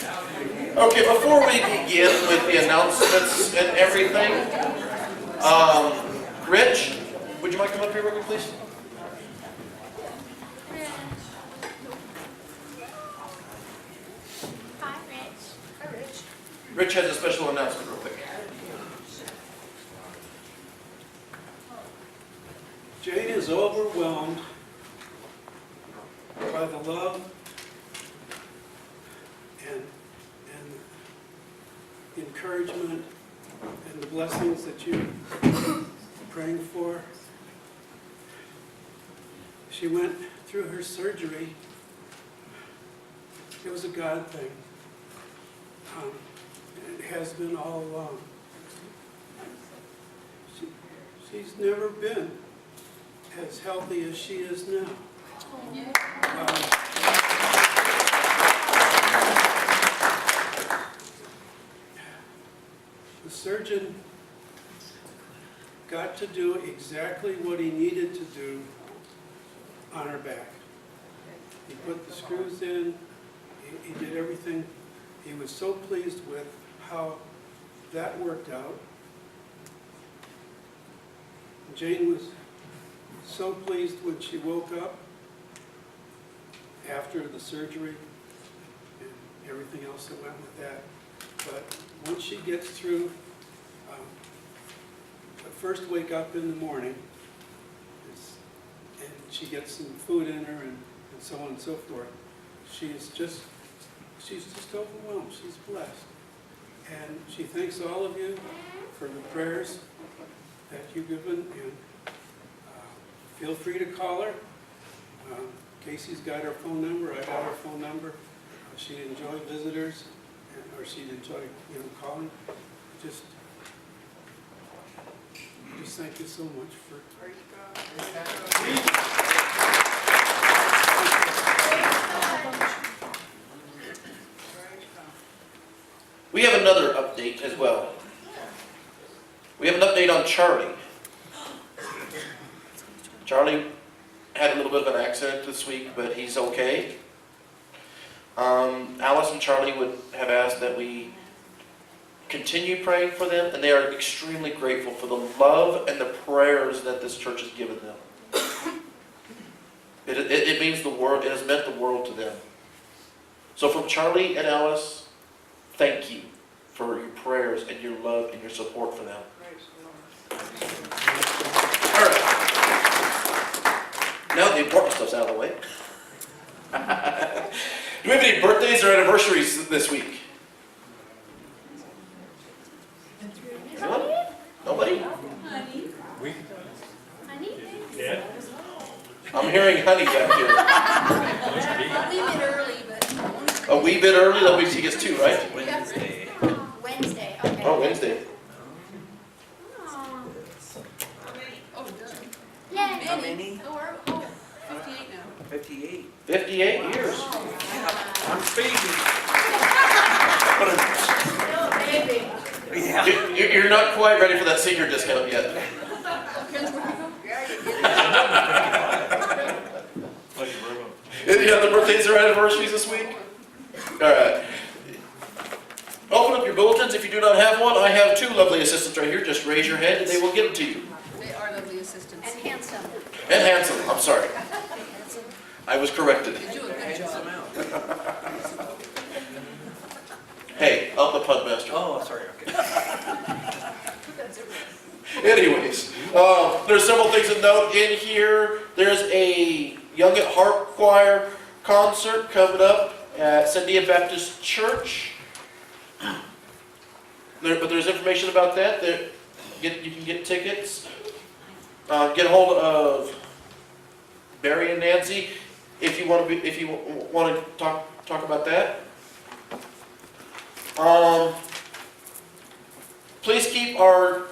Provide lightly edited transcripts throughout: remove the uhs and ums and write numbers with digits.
Okay, before we begin with the announcements and everything, Rich, would you mind coming up here with me, please? Hi, Rich. Hi, Rich. Rich has a special announcement real quick. Jane is overwhelmed by the love and encouragement and the blessings that you're praying for. She went through her surgery. It was a God thing. It has been all along. She's never been as healthy as she is now. The surgeon got to do exactly what he needed to do on her back. He put the screws in, he did everything. He was so pleased with how that worked out. Jane was so pleased when she woke up after the surgery and everything else that went with that. But once she gets through, the first wake up in the morning, and she gets some food in her and so on and so forth, she's just overwhelmed. She's blessed. And she thanks all of you for the prayers that you've given, and feel free to call her. Casey's got her phone number. I got her phone number. She'd enjoy visitors, or she'd enjoy calling. Just thank you so much for. We have another update as well. We have an update on Charlie. Charlie had a little bit of an accident this week, but he's okay. Alice and Charlie would have asked that we continue praying for them, and they are extremely grateful for the love and the prayers that this church has given them. It means the world. It has meant the world to them. So from Charlie and Alice, thank you for your prayers and your love and your support for them. All right. Now the important stuff's out of the way. Do we have any birthdays or anniversaries this week? Anyone? Nobody? Honey. Honey? Yeah. I'm hearing honey back here. A wee bit early, but. A wee bit early, that means he gets two, right? Wednesday. Wednesday, okay. Oh, Wednesday. Aw. Oh, done. Yay. How many? Oh, we're 58 now. 58. 58 years. I'm speaking. Baby. Yeah. You're not quite ready for that senior discount yet. Yeah, the birthdays or anniversaries this week? Alright. Open up your bulletins. If you do not have one, I have two lovely assistants right here. Just raise your hand and they will give it to you. They are lovely assistants. And handsome. And handsome. I'm sorry. I was corrected. They do a good job. Hey, I'm the pun master. Oh, sorry. Okay. Anyways, there's several things to note in here. There's a Young at Heart Choir concert coming up at Sandia Baptist Church. But there's information about that. You can get tickets. Get a hold of Barry and Nancy if you want to talk about that. Please keep our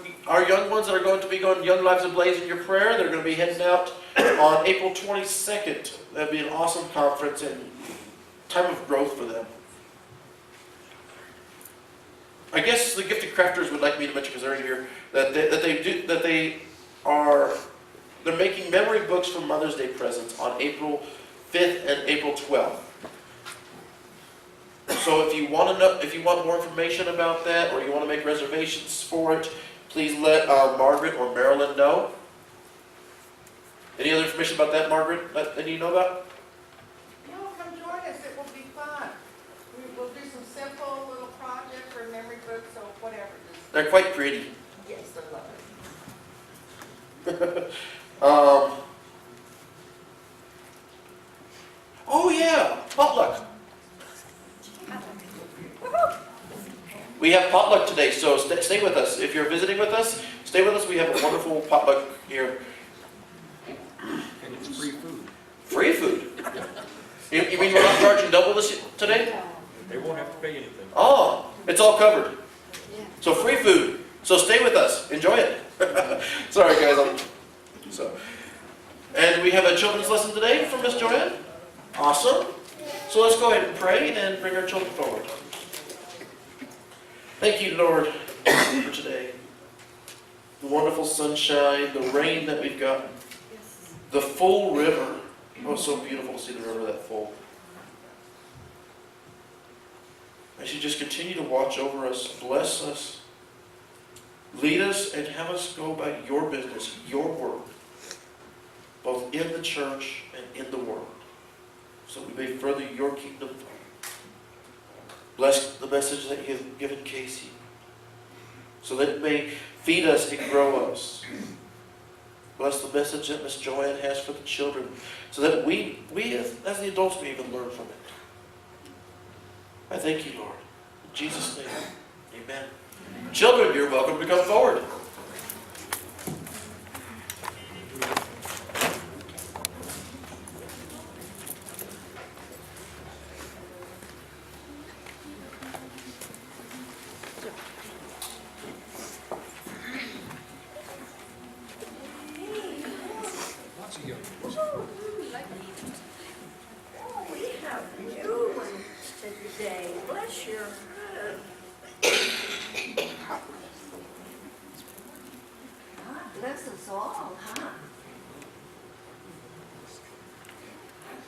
young ones that are going to be going Young Lives Ablaze in your prayer. They're going to be heading out on April 22nd. That'd be an awesome conference and time of growth for them. I guess the Gifted Crafters would like me to mention, because they're in here, they're making memory books for Mother's Day presents on April 5th and April 12th. So if you want to know, if you want more information about that, or you want to make reservations for it, please let Margaret or Marilyn know. Any other information about that, Margaret, that you know about? No, come join us, it will be fun. We will do some simple little projects or memory books or whatever. They're quite pretty. Yes, I love it. Oh yeah, potluck. We have potluck today, so stay with us. If you're visiting with us, stay with us. We have a wonderful potluck here. And it's free food. Free food. You mean we're not charging double this today? They won't have to pay anything. Oh, it's all covered. So free food. So stay with us. Enjoy it. Sorry guys. And we have a children's lesson today from Miss Joanne. Awesome. So let's go ahead and pray and bring our children forward. Thank you, Lord, for today. The wonderful sunshine, the rain that we've gotten, the full river. Oh, it's so beautiful to see the river that full. As you just continue to watch over us, bless us, lead us, and have us go by your business, your word, both in the church and in the world, so we may further your kingdom. Bless the message that you've given Casey, so that it may feed us and grow us. Bless the message that Miss Joanne has for the children, so that we as the adults may even learn from it. I thank you, Lord. In Jesus' name, amen. Children, you're welcome to come forward. Oh, we have new ones today. Bless your heart. God bless us all, huh?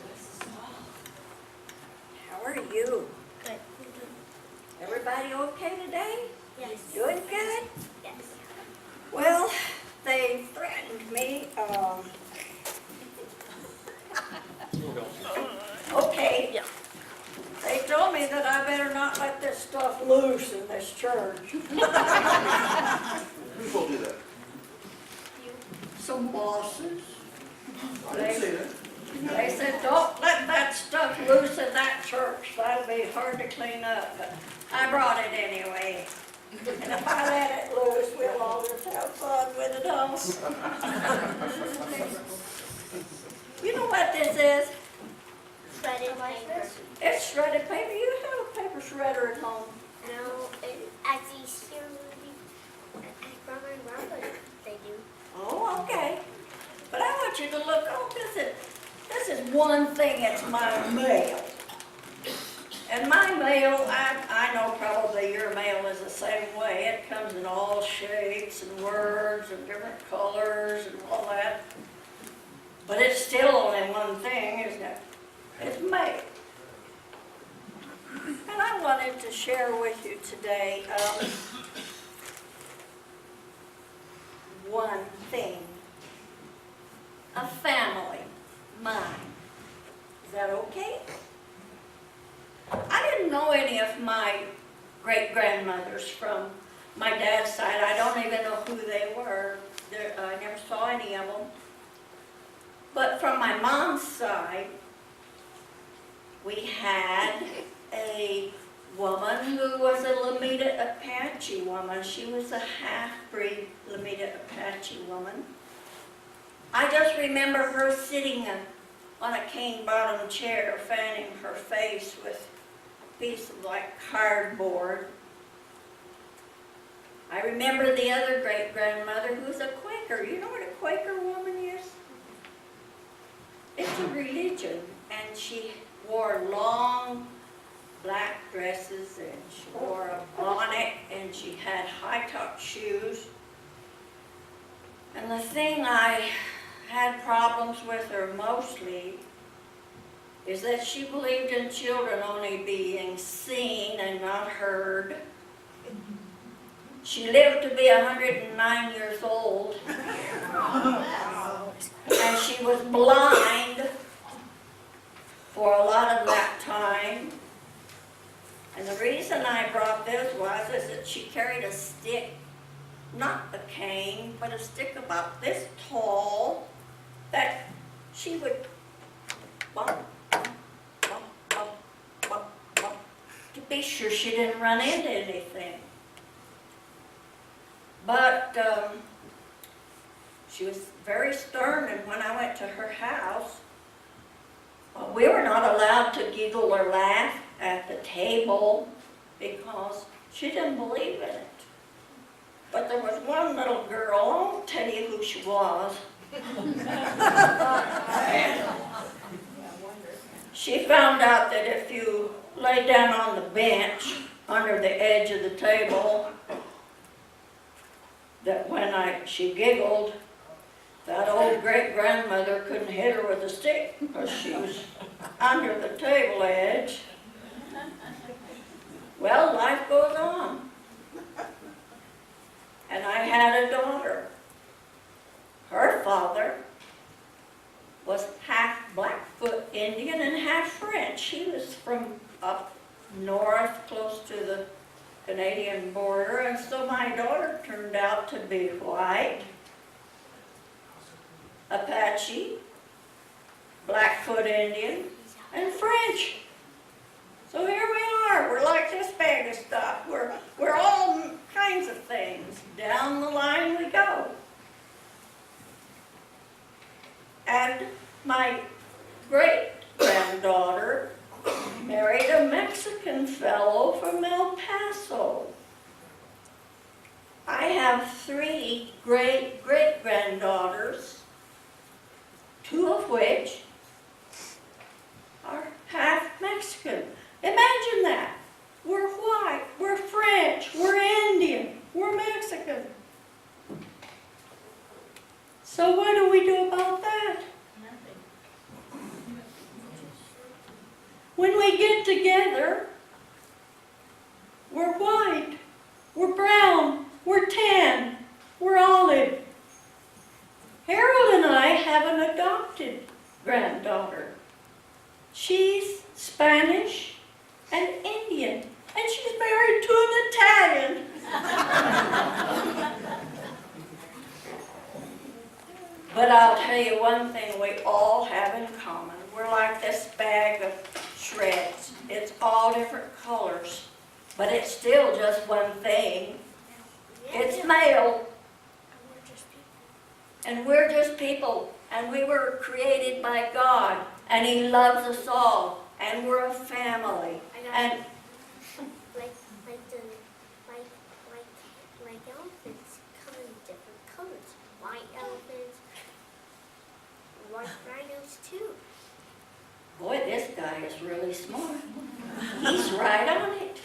Bless us all. How are you? Good. Everybody okay today? Yes. Doing good? Yes. Well, they threatened me, okay. Yeah. They told me that I better not let this stuff loose in this church. Who will do that? Some bosses. I didn't say that. They said, don't let that stuff loose in that church. That'll be hard to clean up, but I brought it anyway. And if I let it loose, we'll all just have fun with it all. You know what this is? Shredded paper. It's shredded paper. You have a paper shredder at home. No, at the here, I brought my mom, but they do. Oh, okay. But I want you to look, oh, this is one thing, it's my mail. And my mail, I know probably your mail is the same way. It comes in all shapes and words and different colors and all that. But it's still only one thing, isn't it? It's mail. And I wanted to share with you today one thing. A family, mine. Is that okay? I didn't know any of my great-grandmothers from my dad's side. I don't even know who they were. I never saw any of them. But from my mom's side, we had a woman who was a Lamita Apache woman. She was a half-breed Lamita Apache woman. I just remember her sitting on a cane-bottom chair, fanning her face with a piece of like cardboard. I remember the other great-grandmother who was a Quaker. You know what a Quaker woman is? It's a religion, and she wore long black dresses, and she wore a bonnet, and she had high-top shoes. And the thing I had problems with her mostly is that she believed in children only being seen and not heard. She lived to be 109 years old, and she was blind for a lot of that time. And the reason I brought this is that she carried a stick, not a cane, but a stick about this tall, that she would bump, bump, bump, bump, bump, to be sure she didn't run into anything. But she was very stern, and when I went to her house, we were not allowed to giggle or laugh at the table because she didn't believe in it. But there was one little girl, I won't tell you who she was. She found out that if you lay down on the bench under the edge of the table, that when she giggled, that old great-grandmother couldn't hit her with a stick because she was under the table edge. Well, life goes on. And I had a daughter. Her father was half Blackfoot Indian and half French. He was from up north, close to the Canadian border, and so my daughter turned out to be white, Apache, Blackfoot Indian, and French. So here we are. We're like this bag of stuff. We're all kinds of things. Down the line we go. And my great-granddaughter married a Mexican fellow from El Paso. I have 3 great-great-granddaughters, 2 of which are half Mexican. Imagine that. We're white, we're French, we're Indian, we're Mexican. So what do we do about that? When we get together, we're white, we're brown, we're tan, we're olive. Harold and I have an adopted granddaughter. She's Spanish and Indian, and she's married to an Italian. But I'll tell you one thing we all have in common. We're like this bag of shreds. It's all different colors, but it's still just one thing. It's male, and we're just people, and we were created by God, and He loves us all, and we're a family. And like elephants come in different colors. White elephants, white rhinos too. boy, this guy is really smart. He's right on it.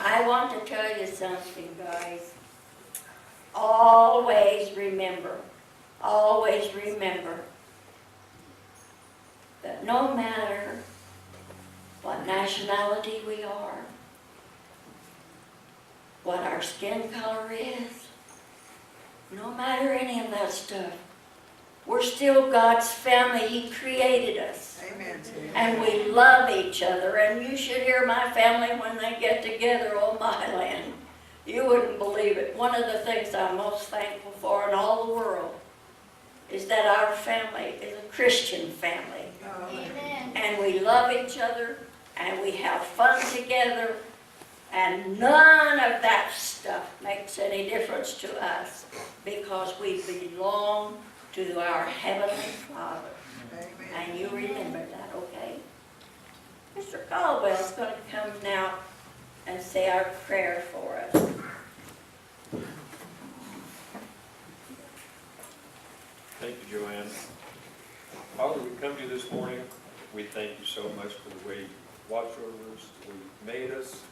I want to tell you something, guys. Always remember that no matter what nationality we are, what our skin color is, no matter any of that stuff, we're still God's family. He created us. Amen. And we love each other. And you should hear my family when they get together on my land. You wouldn't believe it. One of the things I'm most thankful for in all the world is that our family is a Christian family. Amen. And we love each other, and we have fun together, and none of that stuff makes any difference to us because we belong to our Heavenly Father. And you remember that, okay? Mr. Caldwell's going to come now and say our prayer for us. Thank you, Joanne. Father, we come to you this morning. We thank you so much for the way you watch over us, the way you made us,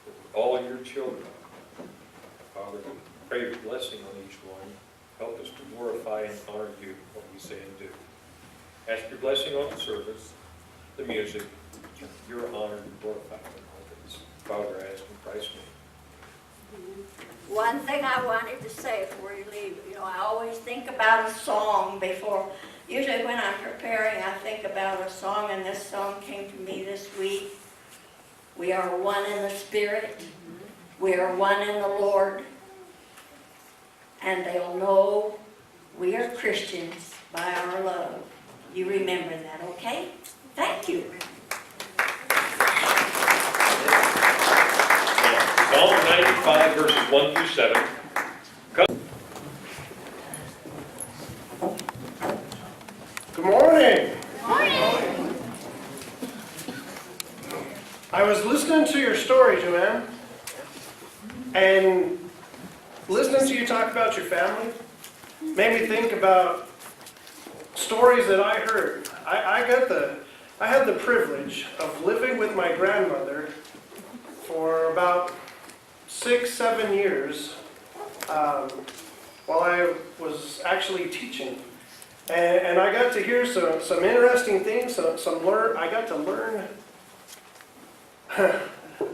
for all your children. Father, we pray your blessing on each one. Help us to glorify and honor you, what we say and do. Ask your blessing on the service, the music, your honor and glorified in all things. Father, I ask in Christ's name. One thing I wanted to say before you leave, I always think about a song before. Usually when I'm preparing, I think about a song, and this song came to me this week. We are one in the Spirit. We are one in the Lord. And they'll know we are Christians by our love. You remember that, okay? Thank you. Psalm 95, verses 1 through 7. Good morning. Morning. I was listening to your story, Joanne, and listening to you talk about your family made me think about stories that I heard. I had the privilege of living with my grandmother for about 6-7 years while I was actually teaching. And I got to hear some interesting things, I got to learn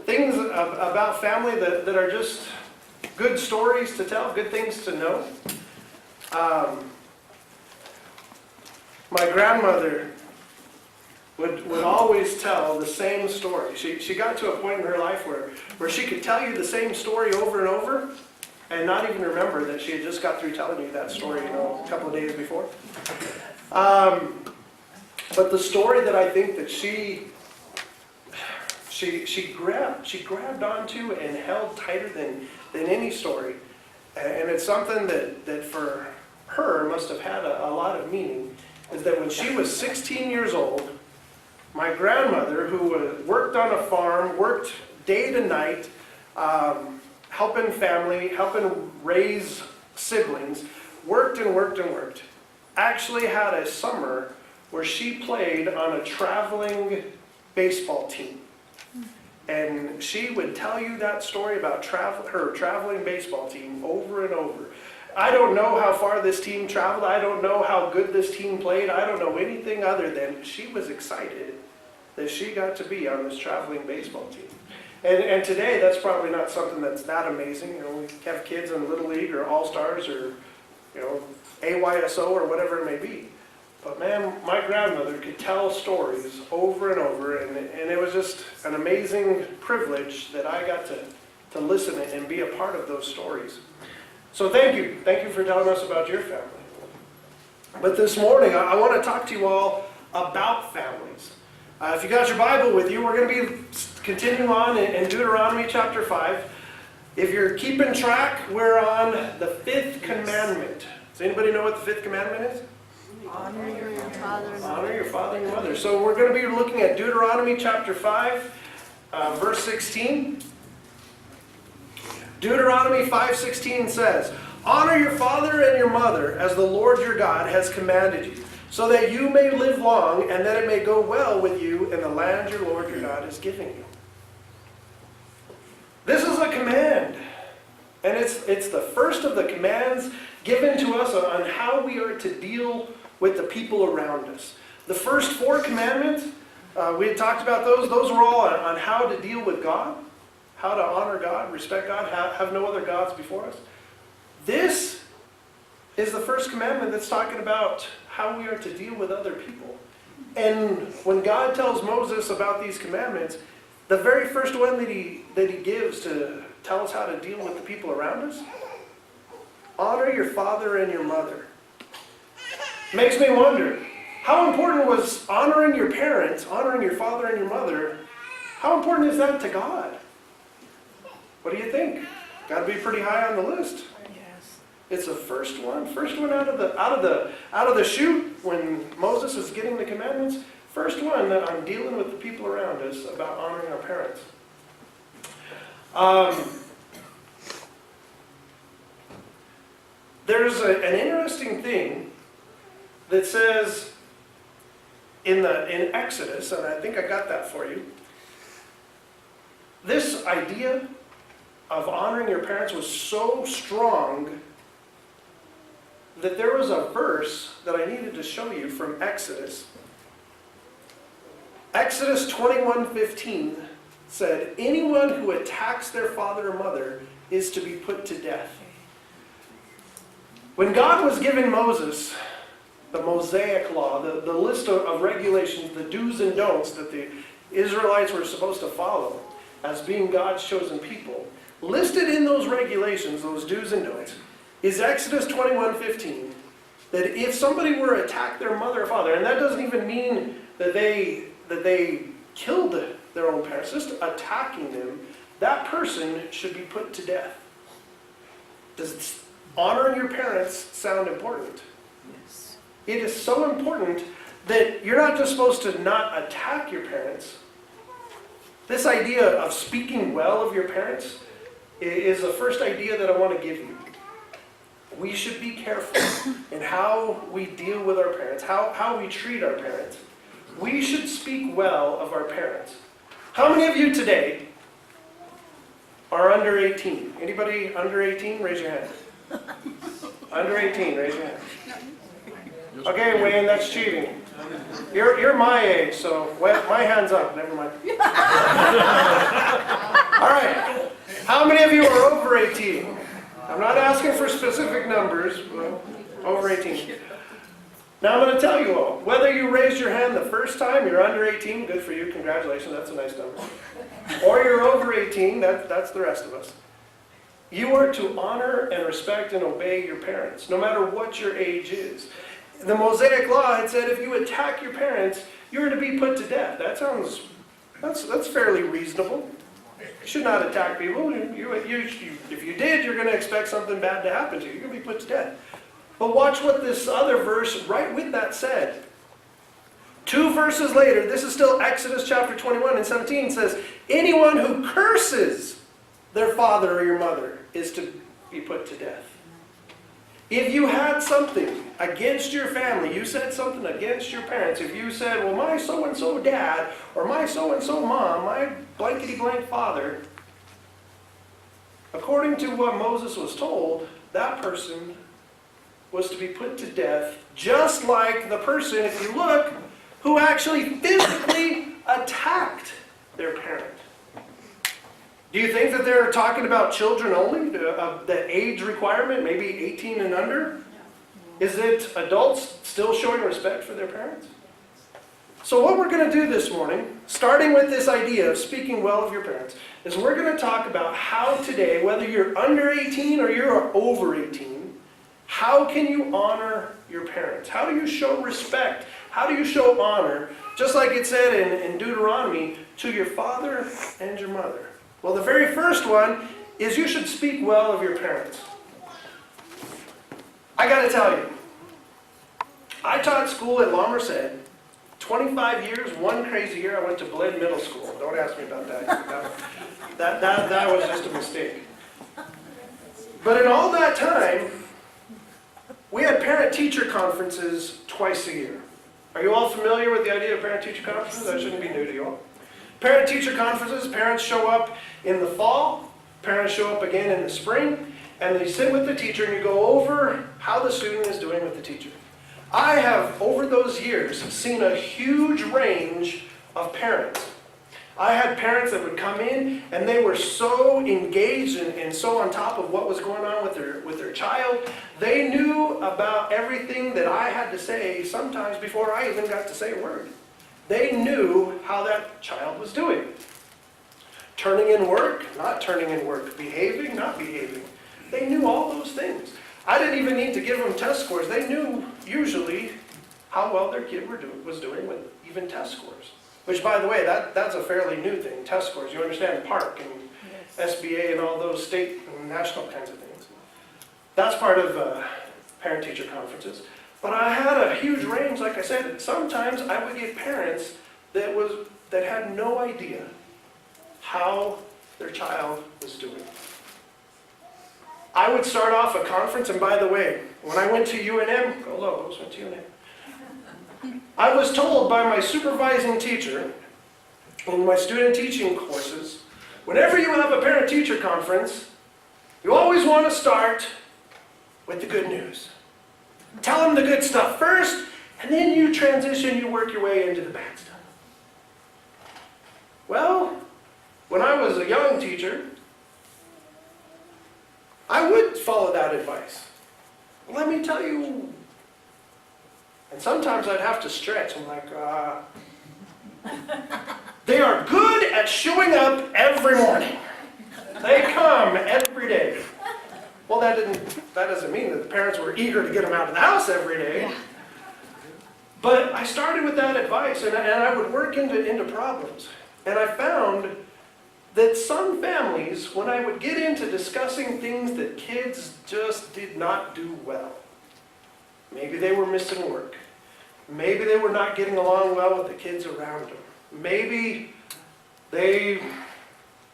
things about family that are just good stories to tell, good things to know. My grandmother would always tell the same story. She got to a point in her life where she could tell you the same story over and over and not even remember that she had just got through telling you that story, a couple of days before. But the story that I think that she grabbed onto and held tighter than any story, and it's something that for her must have had a lot of meaning, is that when she was 16 years old, my grandmother, who worked on a farm, worked day to night, helping family, helping raise siblings, worked and worked and worked, actually had a summer where she played on a traveling baseball team. And she would tell you that story about her traveling baseball team over and over. I don't know how far this team traveled. I don't know how good this team played. I don't know anything other than she was excited that she got to be on this traveling baseball team. And today, that's probably not something that's that amazing. We have kids in Little League or All-Stars or, AYSO or whatever it may be. But man, my grandmother could tell stories over and over, and it was just an amazing privilege that I got to listen and be a part of those stories. So thank you. Thank you for telling us about your family. But this morning, I want to talk to you all about families. If you got your Bible with you, we're going to be continuing on in Deuteronomy chapter 5. If you're keeping track, we're on the 5th commandment. Does anybody know what the 5th commandment is? Honor your father and mother. Honor your father and your mother. So we're going to be looking at Deuteronomy chapter 5, verse 16. Deuteronomy 5:16 says, "Honor your father and your mother as the Lord your God has commanded you, so that you may live long and that it may go well with you in the land your Lord your God is giving you." This is a command, and it's the first of the commands given to us on how we are to deal with the people around us. The first 4 commandments, we had talked about those. Those were all on how to deal with God, how to honor God, respect God, have no other gods before us. This is the first commandment that's talking about how we are to deal with other people. And when God tells Moses about these commandments, the very first one that he gives to tell us how to deal with the people around us, honor your father and your mother. Makes me wonder, how important was honoring your parents, honoring your father and your mother, how important is that to God? What do you think? Got to be pretty high on the list. Yes. It's the first one out of the chute when Moses is getting the commandments. First one that I'm dealing with the people around us about honoring our parents. There's an interesting thing that says in Exodus, and I think I got that for you. This idea of honoring your parents was so strong that there was a verse that I needed to show you from Exodus. Exodus 21:15 said, anyone who attacks their father or mother is to be put to death. When God was giving Moses the Mosaic law, the list of regulations, the do's and don'ts that the Israelites were supposed to follow as being God's chosen people, listed in those regulations, those do's and don'ts, is Exodus 21:15, that if somebody were to attack their mother or father, and that doesn't even mean that they killed their own parents, just attacking them, that person should be put to death. Does honoring your parents sound important? Yes. It is so important that you're not just supposed to not attack your parents. This idea of speaking well of your parents is the first idea that I want to give you. We should be careful in how we deal with our parents, how we treat our parents. We should speak well of our parents. How many of you today are under 18? Anybody under 18? Raise your hand. Under 18, raise your hand. Okay, Wayne, that's cheating. You're my age, so my hand's up. Never mind. All right. How many of you are over 18? I'm not asking for specific numbers, but over 18. Now I'm going to tell you all, whether you raised your hand the first time, you're under 18, good for you, congratulations, that's a nice number. Or you're over 18, that's the rest of us. You are to honor and respect and obey your parents, no matter what your age is. The Mosaic Law had said if you attack your parents, you're to be put to death. That's fairly reasonable. You should not attack people. If you did, you're going to expect something bad to happen to you. You're going to be put to death. But watch what this other verse right with that said. 2 verses later, this is still Exodus chapter 21 and 17, says, anyone who curses their father or your mother is to be put to death. If you had something against your family, you said something against your parents, if you said, well, my so-and-so dad, or my so-and-so mom, my blankety-blank father, according to what Moses was told, that person was to be put to death, just like the person, if you look, who actually physically attacked their parent. Do you think that they're talking about children only? The age requirement, maybe 18 and under? Is it adults still showing respect for their parents? So what we're going to do this morning, starting with this idea of speaking well of your parents, is we're going to talk about how today, whether you're under 18 or you're over 18, how can you honor your parents? How do you show respect? How do you show honor? Just like it said in Deuteronomy, to your father and your mother. Well, the very first one is you should speak well of your parents. I got to tell you, I taught school at La Merced 25 years, one crazy year I went to Blinn Middle School. Don't ask me about that. That was just a mistake. But in all that time, we had parent-teacher conferences twice a year. Are you all familiar with the idea of parent-teacher conferences? That shouldn't be new to you all. Parent-teacher conferences, parents show up in the fall, parents show up again in the spring, and they sit with the teacher and you go over how the student is doing with the teacher. I have, over those years, seen a huge range of parents. I had parents that would come in and they were so engaged and so on top of what was going on with their child. They knew about everything that I had to say sometimes before I even got to say a word. They knew how that child was doing. Turning in work, not turning in work. Behaving, not behaving. They knew all those things. I didn't even need to give them test scores. They knew usually how well their kid was doing with even test scores. Which, by the way, that's a fairly new thing, test scores. You understand PARC and SBA and all those state and national kinds of things. That's part of parent-teacher conferences. But I had a huge range, like I said. Sometimes I would get parents that had no idea how their child was doing. I would start off a conference, and by the way, when I went to UNM, go Lobos, went to UNM. I was told by my supervising teacher in my student teaching courses, whenever you have a parent-teacher conference, you always want to start with the good news. Tell them the good stuff first, and then you transition, you work your way into the bad stuff. Well, when I was a young teacher, I would follow that advice. Let me tell you. And sometimes I'd have to stretch. I'm like, they are good at showing up every morning. They come every day. Well, that doesn't mean that the parents were eager to get them out of the house every day. But I started with that advice, and I would work into problems. And I found that some families, when I would get into discussing things that kids just did not do well, maybe they were missing work, maybe they were not getting along well with the kids around them, maybe they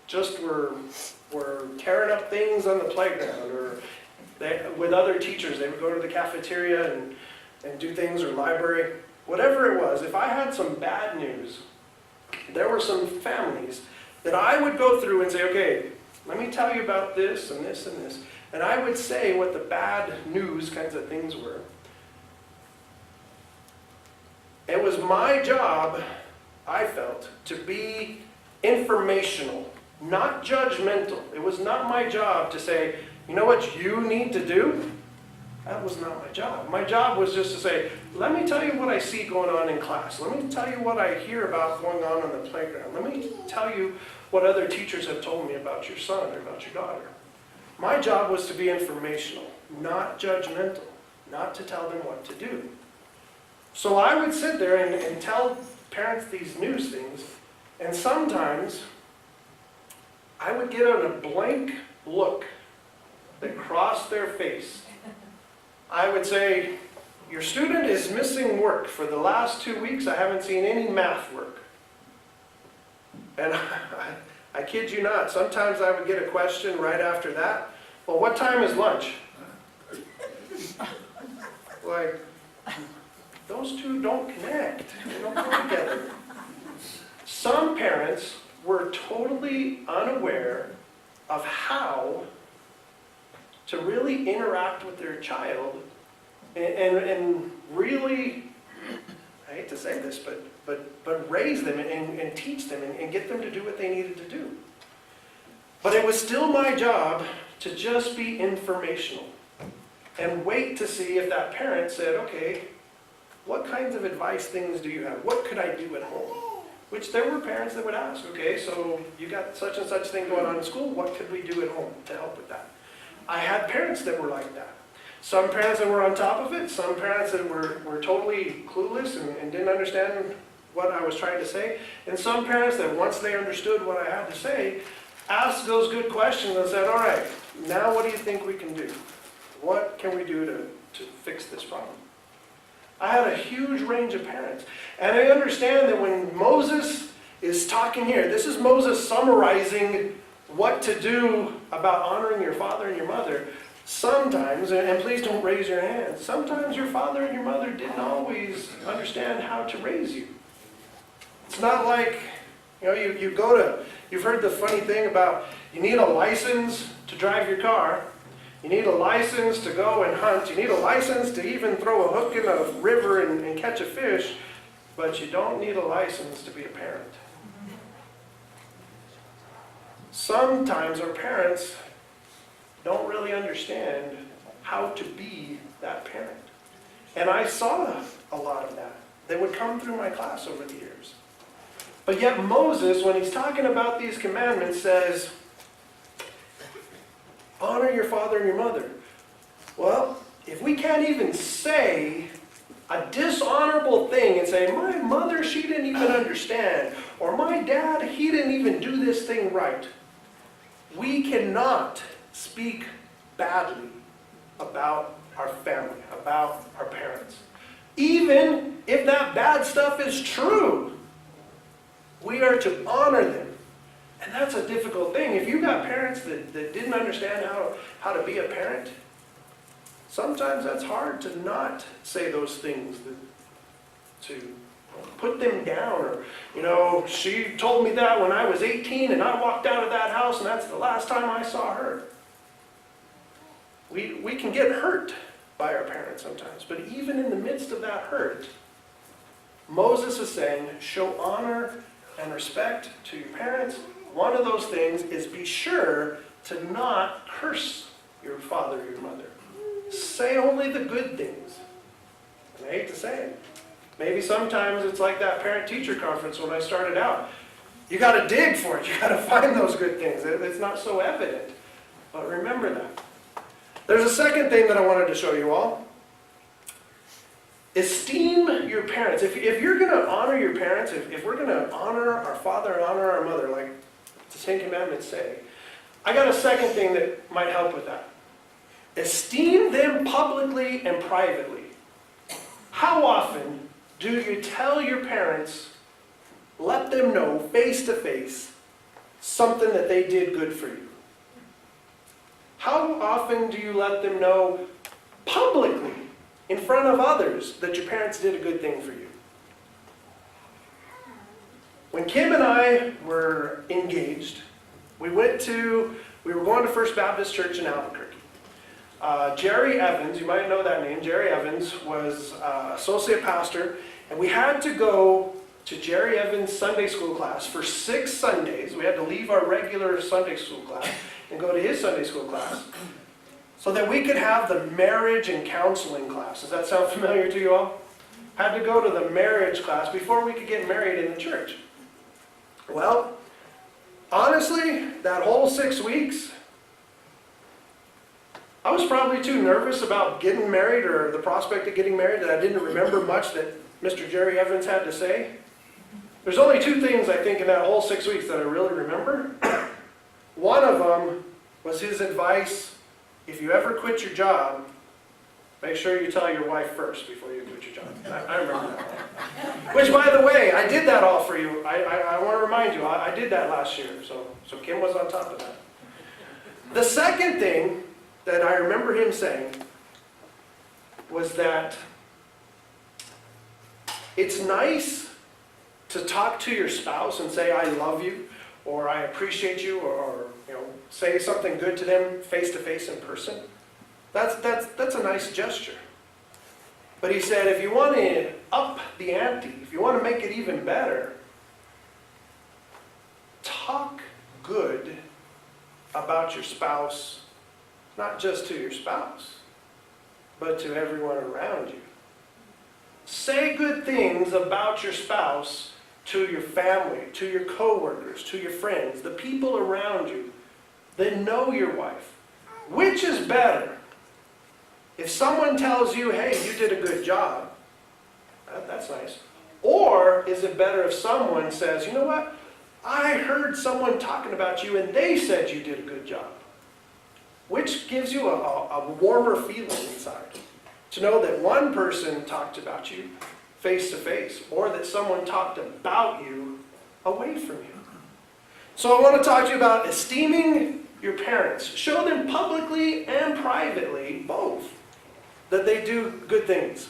just were tearing up things on the playground, or with other teachers, they would go to the cafeteria and do things, or library, whatever it was. If I had some bad news, there were some families that I would go through and say, okay, let me tell you about this and this and this. And I would say what the bad news kinds of things were. It was my job, I felt, to be informational, not judgmental. It was not my job to say, you know what you need to do? That was not my job. My job was just to say, let me tell you what I see going on in class. Let me tell you what I hear about going on the playground. Let me tell you what other teachers have told me about your son or about your daughter. My job was to be informational, not judgmental, not to tell them what to do. So I would sit there and tell parents these news things, and sometimes I would get on a blank look that crossed their face. I would say, your student is missing work. For the last 2 weeks, I haven't seen any math work. And I kid you not, sometimes I would get a question right after that. Well, what time is lunch? Like, those two don't connect. They don't go together. Some parents were totally unaware of how to really interact with their child and really, I hate to say this, but raise them and teach them and get them to do what they needed to do. But it was still my job to just be informational and wait to see if that parent said, okay, what kinds of advice things do you have? What could I do at home? Which there were parents that would ask, okay, so you got such and such thing going on in school, what could we do at home to help with that? I had parents that were like that. Some parents that were on top of it, some parents that were totally clueless and didn't understand what I was trying to say, and some parents that once they understood what I had to say, asked those good questions and said, all right, now what do you think we can do? What can we do to fix this problem? I had a huge range of parents. And I understand that when Moses is talking here, this is Moses summarizing what to do about honoring your father and your mother. Sometimes, and please don't raise your hands, sometimes your father and your mother didn't always understand how to raise you. It's not like, you go to, you've heard the funny thing about you need a license to drive your car, you need a license to go and hunt, you need a license to even throw a hook in a river and catch a fish, but you don't need a license to be a parent. Sometimes our parents don't really understand how to be that parent. And I saw a lot of that. They would come through my class over the years. But yet Moses, when he's talking about these commandments, says, honor your father and your mother. Well, if we can't even say a dishonorable thing and say, my mother, she didn't even understand, or my dad, he didn't even do this thing right, we cannot speak badly about our family, about our parents. Even if that bad stuff is true, we are to honor them. And that's a difficult thing. If you got parents that didn't understand how to be a parent, sometimes that's hard to not say those things, to put them down. Or, she told me that when I was 18 and I walked out of that house and that's the last time I saw her. We can get hurt by our parents sometimes. But even in the midst of that hurt, Moses is saying, show honor and respect to your parents. One of those things is be sure to not curse your father or your mother. Say only the good things. And I hate to say it. Maybe sometimes it's like that parent-teacher conference when I started out. You got to dig for it. You got to find those good things. It's not so evident. But remember that. There's a second thing that I wanted to show you all. Esteem your parents. If you're going to honor your parents, if we're going to honor our father and honor our mother, like the Ten Commandments say, I got a second thing that might help with that. Esteem them publicly and privately. How often do you tell your parents, let them know face to face, something that they did good for you? How often do you let them know publicly, in front of others, that your parents did a good thing for you? When Kim and I were engaged, we were going to First Baptist Church in Albuquerque. Jerry Evans, you might know that name, Jerry Evans was associate pastor, and we had to go to Jerry Evans' Sunday school class for 6 Sundays. We had to leave our regular Sunday school class and go to his Sunday school class so that we could have the marriage and counseling class. Does that sound familiar to you all? Had to go to the marriage class before we could get married in the church. Well, honestly, that whole 6 weeks, I was probably too nervous about getting married or the prospect of getting married that I didn't remember much that Mr. Jerry Evans had to say. There's only 2 things I think in that whole 6 weeks that I really remember. One of them was his advice, if you ever quit your job, make sure you tell your wife first before you quit your job. I remember that. Which, by the way, I did that all for you. I want to remind you, I did that last year, so Kim was on top of that. The second thing that I remember him saying was that it's nice to talk to your spouse and say, I love you, or I appreciate you, or say something good to them face to face in person. That's a nice gesture. But he said, if you want to up the ante, if you want to make it even better, talk good about your spouse, not just to your spouse, but to everyone around you. Say good things about your spouse to your family, to your coworkers, to your friends, the people around you that know your wife. Which is better? If someone tells you, hey, you did a good job, that's nice. Or is it better if someone says, you know what? I heard someone talking about you and they said you did a good job. Which gives you a warmer feeling inside. To know that one person talked about you face to face, or that someone talked about you away from you. So I want to talk to you about esteeming your parents. Show them publicly and privately, both, that they do good things.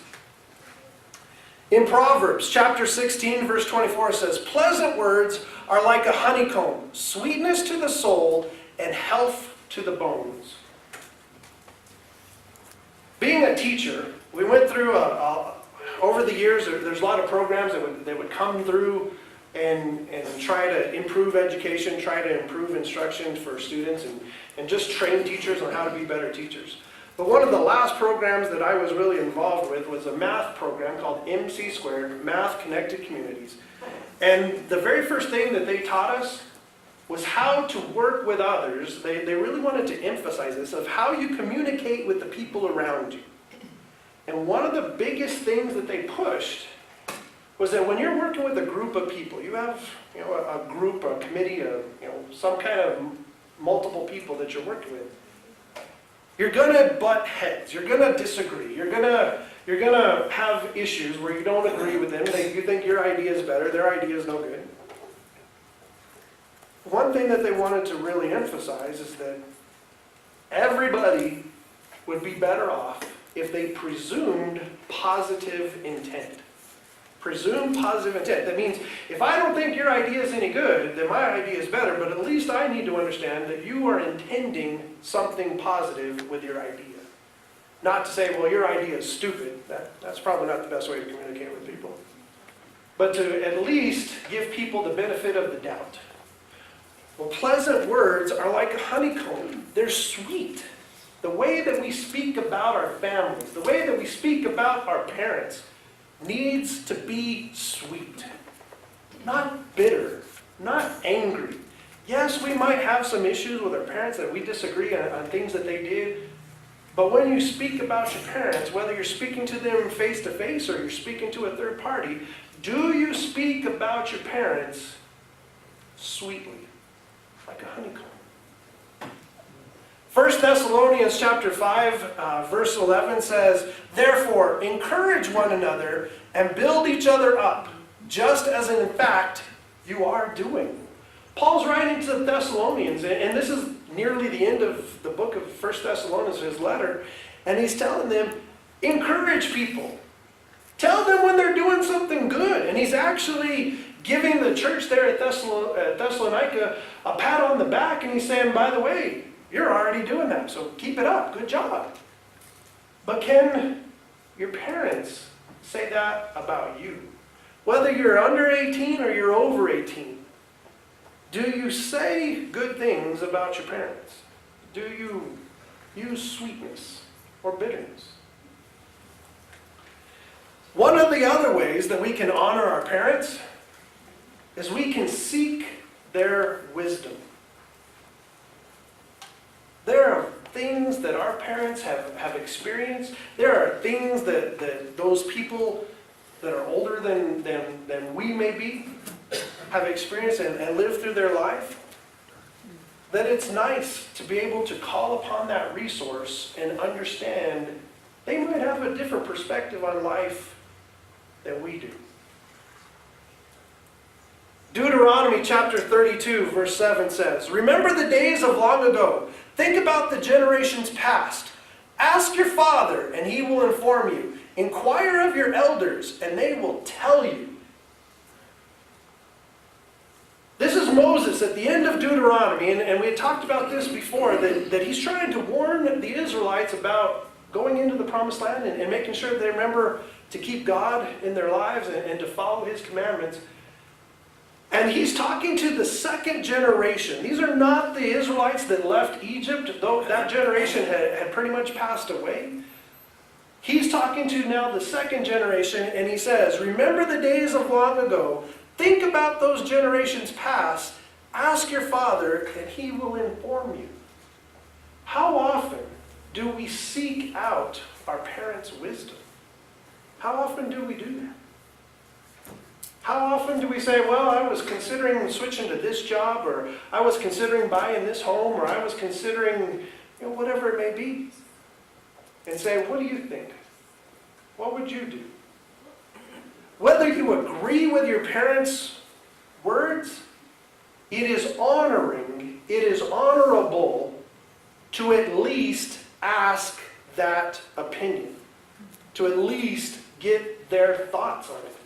In Proverbs chapter 16, verse 24 says, pleasant words are like a honeycomb, sweetness to the soul and health to the bones. Being a teacher, we went through over the years, there's a lot of programs that would come through and try to improve education, try to improve instruction for students, and just train teachers on how to be better teachers. But one of the last programs that I was really involved with was a math program called MC Squared, Math Connected Communities. And the very first thing that they taught us was how to work with others. They really wanted to emphasize this, of how you communicate with the people around you. And one of the biggest things that they pushed was that when you're working with a group of people, you have a group, a committee, some kind of multiple people that you're working with, you're going to butt heads. You're going to disagree. You're going to have issues where you don't agree with them. You think your idea is better. Their idea is no good. One thing that they wanted to really emphasize is that everybody would be better off if they presumed positive intent. Presume positive intent. That means if I don't think your idea is any good, then my idea is better, but at least I need to understand that you are intending something positive with your idea. Not to say, well, your idea is stupid. That's probably not the best way to communicate with people. But to at least give people the benefit of the doubt. Well, pleasant words are like a honeycomb. They're sweet. The way that we speak about our families, the way that we speak about our parents, needs to be sweet. Not bitter, not angry. Yes, we might have some issues with our parents that we disagree on things that they did. But when you speak about your parents, whether you're speaking to them face to face or you're speaking to a third party, do you speak about your parents sweetly, like a honeycomb? 1 Thessalonians chapter 5, verse 11 says, "Therefore, encourage one another and build each other up, just as in fact you are doing." Paul's writing to the Thessalonians, and this is nearly the end of the book of 1 Thessalonians, his letter, and he's telling them, encourage people. Tell them when they're doing something good. And he's actually giving the church there at Thessalonica a pat on the back, and he's saying, by the way, you're already doing that, so keep it up. Good job. But can your parents say that about you? Whether you're under 18 or you're over 18, do you say good things about your parents? Do you use sweetness or bitterness? One of the other ways that we can honor our parents is we can seek their wisdom. There are things that our parents have experienced. There are things that those people that are older than we may be have experienced and lived through their life. That it's nice to be able to call upon that resource and understand they might have a different perspective on life than we do. Deuteronomy chapter 32 verse 7 says, "Remember the days of long ago. Think about the generations past. Ask your father, and he will inform you. Inquire of your elders, and they will tell you." This is Moses at the end of Deuteronomy, and we had talked about this before, that he's trying to warn the Israelites about going into the promised land and making sure they remember to keep God in their lives and to follow his commandments. And he's talking to the second generation. These are not the Israelites that left Egypt, though that generation had pretty much passed away. He's talking to now the second generation, and he says, "Remember the days of long ago. Think about those generations past. Ask your father, and he will inform you." How often do we seek out our parents' wisdom? How often do we do that? How often do we say, well, I was considering switching to this job, or I was considering buying this home, or I was considering, whatever it may be, and say, what do you think? What would you do? Whether you agree with your parents' words, it is honoring, it is honorable to at least ask that opinion, to at least get their thoughts on it.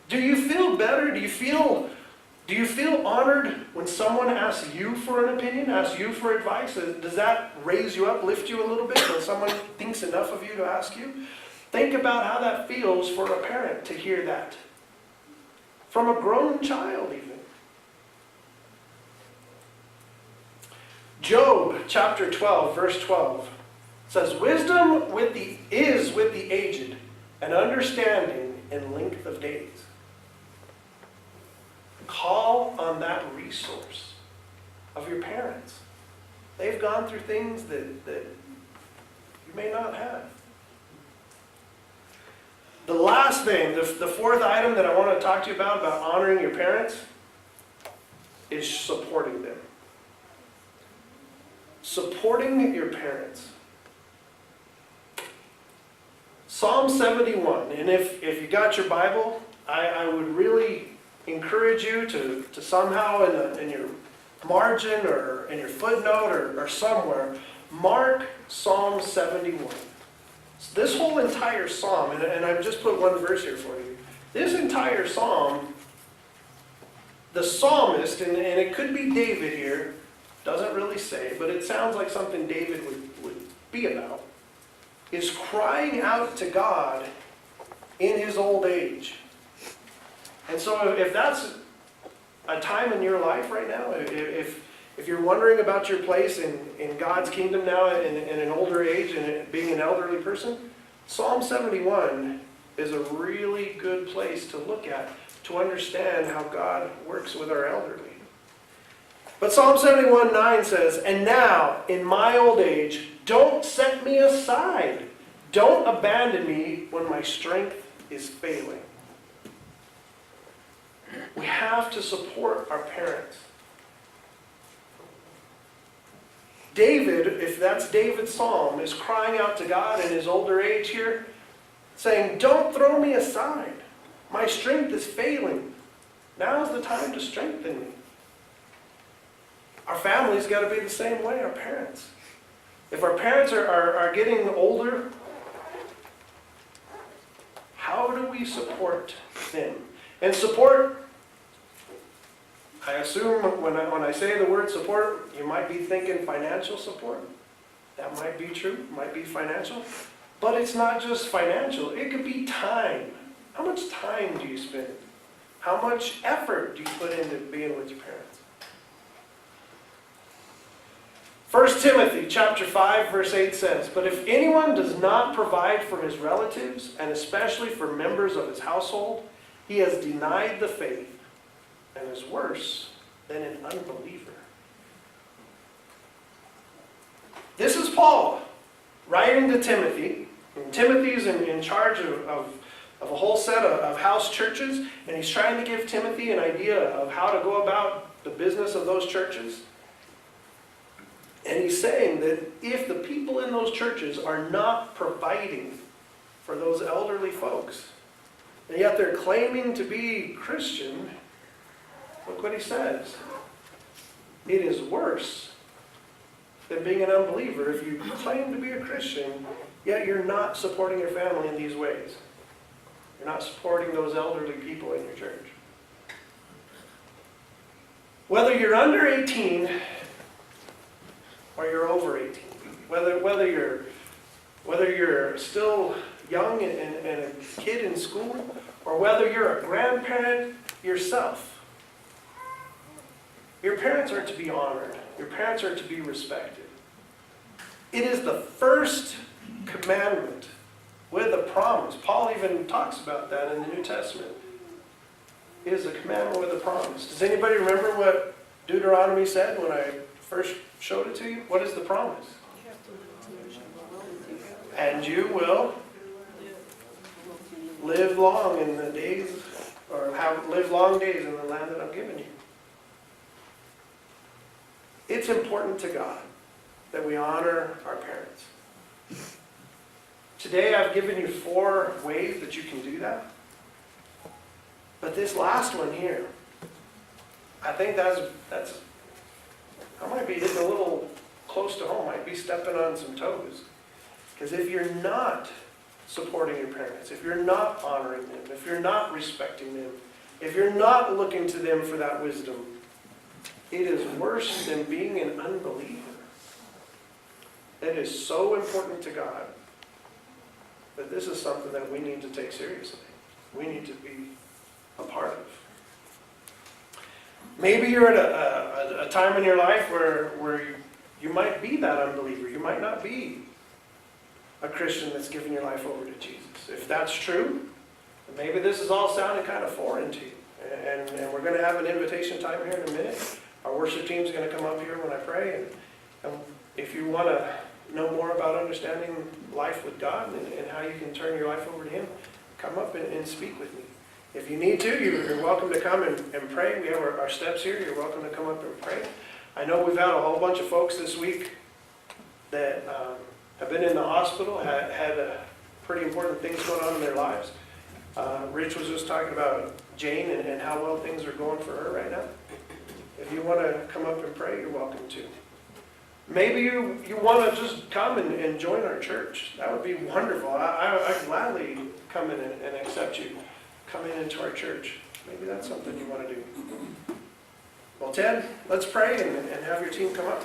Do you feel better? Do you feel honored when someone asks you for an opinion, asks you for advice? Does that raise you up, lift you a little bit when someone thinks enough of you to ask you? Think about how that feels for a parent to hear that. From a grown child even. Job chapter 12, verse 12 says, "Wisdom is with the aged, and understanding in length of days." Call on that resource of your parents. They've gone through things that you may not have. The last thing, the fourth item that I want to talk to you about honoring your parents, is supporting them. Supporting your parents. Psalm 71, and if you got your Bible, I would really encourage you to somehow in your margin or in your footnote or somewhere, mark Psalm 71. So this whole entire psalm, and I've just put one verse here for you. This entire psalm, the psalmist, and it could be David here, doesn't really say, but it sounds like something David would be about. is crying out to God in his old age. And so if that's a time in your life right now, if you're wondering about your place in God's kingdom now in an older age and being an elderly person, Psalm 71 is a really good place to look at to understand how God works with our elderly. But Psalm 71:9 says, "And now, in my old age, don't set me aside. Don't abandon me when my strength is failing." We have to support our parents. David, if that's David's psalm, is crying out to God in his older age here, saying, "Don't throw me aside. My strength is failing. Now's the time to strengthen me." Our family's got to be the same way, our parents. If our parents are getting older, how do we support them? And support, I assume when I say the word support, you might be thinking financial support. That might be true, might be financial. But it's not just financial, it could be time. How much time do you spend? How much effort do you put into being with your parents? 1 Timothy chapter 5, verse 8 says, "But if anyone does not provide for his relatives, and especially for members of his household, he has denied the faith and is worse than an unbeliever." This is Paul writing to Timothy. And Timothy's in charge of a whole set of house churches, and he's trying to give Timothy an idea of how to go about the business of those churches. And he's saying that if the people in those churches are not providing for those elderly folks, and yet they're claiming to be Christian, look what he says. It is worse than being an unbeliever if you claim to be a Christian, yet you're not supporting your family in these ways. You're not supporting those elderly people in your church. Whether you're under 18 or you're over 18, whether you're still young and a kid in school, or whether you're a grandparent yourself, your parents are to be honored. Your parents are to be respected. It is the first commandment with a promise. Paul even talks about that in the New Testament. It is a commandment with a promise. Does anybody remember what Deuteronomy said when I first showed it to you? What is the promise? And you will live long in the days, or live long days in the land that I'm giving you. It's important to God that we honor our parents. Today I've given you 4 ways that you can do that. But this last one here, I think that's I might be hitting a little close to home. I might be stepping on some toes. Because if you're not supporting your parents, if you're not honoring them, if you're not respecting them, if you're not looking to them for that wisdom, it is worse than being an unbeliever. It is so important to God that this is something that we need to take seriously. We need to be a part of. Maybe you're at a time in your life where you might be that unbeliever. You might not be a Christian that's given your life over to Jesus. If that's true, maybe this is all sounding kind of foreign to you. And we're going to have an invitation time here in a minute. Our worship team's going to come up here when I pray. And if you want to know more about understanding life with God and how you can turn your life over to Him, come up and speak with me. If you need to, you're welcome to come and pray. We have our steps here. You're welcome to come up and pray. I know we've had a whole bunch of folks this week that have been in the hospital, had pretty important things going on in their lives. Rich was just talking about Jane and how well things are going for her right now. If you want to come up and pray, you're welcome to. Maybe you want to just come and join our church. That would be wonderful. I'd gladly come in and accept you coming into our church. Maybe that's something you want to do. Well, Ted, let's pray and have your team come up.